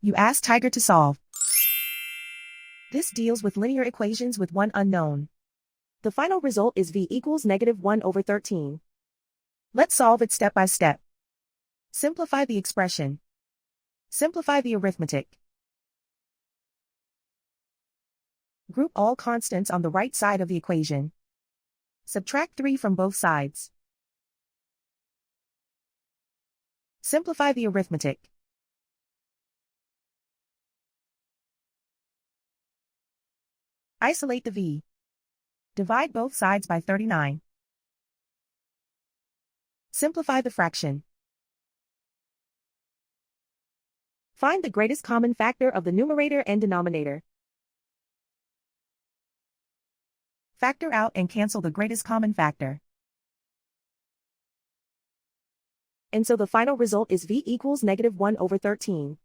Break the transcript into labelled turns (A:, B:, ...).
A: You ask Tiger to solve. This deals with linear equations with one unknown. The final result is v equals -1/13. Let's solve it step by step. Simplify the expression. Simplify the arithmetic. Group all constants on the right side of the equation. Subtract 3 from both sides. Simplify the arithmetic. Isolate the v. Divide both sides by 39. Simplify the fraction. Find the greatest common factor of the numerator and denominator. Factor out and cancel the greatest common factor. And so the final result is v equals -1/13.